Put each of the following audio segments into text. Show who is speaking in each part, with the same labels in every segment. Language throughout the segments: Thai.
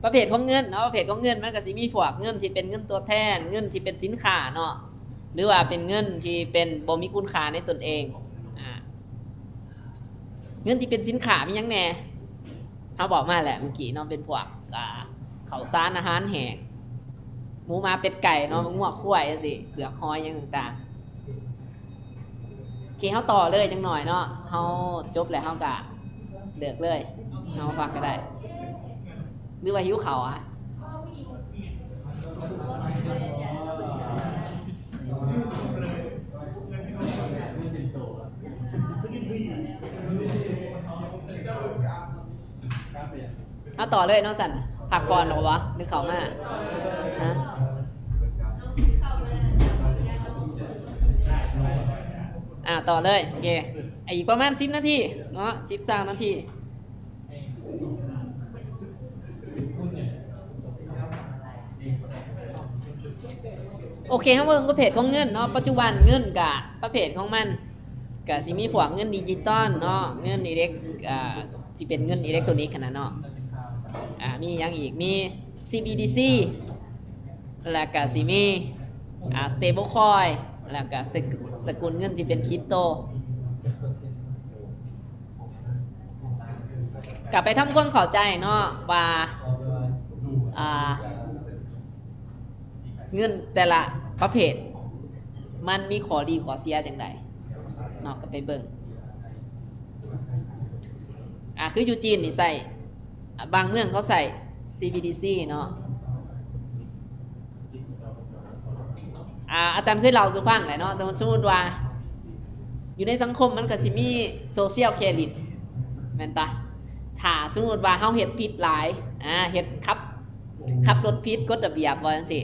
Speaker 1: ประเภทของเงินเนาะประเภทของเงินมันก็สิมีพวกเงินที่เป็นเงินตัวแทนเงินที่เป็นสินค้าเนาะหรือว่าเป็นเงินที่เป็นบ่มีคุณค่าในตนเองเงินที่เป็นสินค้ามีหยังแหน่เขาบอกมาแหละเมื่อกี้เนาะเป็นพวกข้าวสารอาหารแห้งหมูมาเป็ดไก่เนาะงัวควายสิเผือกหอยอย่างต่างๆโอเคเขาต่อเลยจังหน่อยเนาะเขาจบแล้วเขากะเลือกเลยเขาฟังก็ได้หรือว่าหิวเขาอ่ะเอาต่อเลยน้องสันผักก่อนหรอวะหรือเขามาฮะต่อเลยโอเคอีกประมาณ10 นาทีเนาะ13 นาทีโอเคครับเบิ่งประเภทของเงินเนาะปัจจุบันเงินกับประเภทของมันกับสิมีพวกเงินดิจิตอลเนาะเงินอิเล็กสิเป็นเงินอิเล็กทรอนิกส์ขนาดเนาะมีอย่างอีกมี CBDC แล้วก็สิมีstable coin แล้วก็สกุลเงินที่เป็นคริปโตกลับไปทำความเข้าใจเนาะว่าเงินแต่ละประเภทมันมีข้อดีข้อเสียจังไดเนาะก็ไปเบิ่งคืออยู่จีนนี่ใส่บางเมืองเขาใส่ CBDC เนาะอาจารย์เคยเล่าสู่ฟังแหละเนาะแต่สมมุติว่าอยู่ในสังคมมันก็สิมีโซเชียลเครดิตแม่นตะถ้าสมมุติว่าเฮาเฮ็ดผิดหลายเฮ็ดขับรถผิดกฎระเบียบว่าจังซี่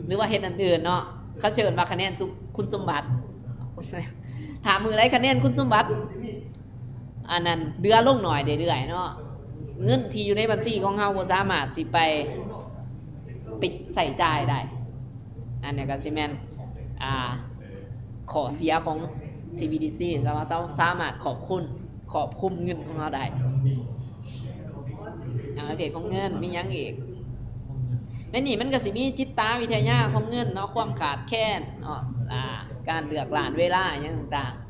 Speaker 1: หรือว่าเฮ็ดอันอื่นเนาะเขาเชิญว่าคะแนนคุณสมบัติถามมือไรคะแนนคุณสมบัติอันนั้นเดือนลงหน่อยเรื่อยๆเนาะเงินที่อยู่ในบัญชีของเฮาบ่สามารถสิไปใส่จ่ายได้อันนี้ก็สิแม่นข้อเสียของ CBDC สามารถขอบคุมเงินของเราได้ประเภทของเงินมีหยังอีกในนี่มันก็สิมีจิตวิทยาของเงินเนาะความขาดแคลนเนาะการเลือกหลานเวลาอย่างต่างๆ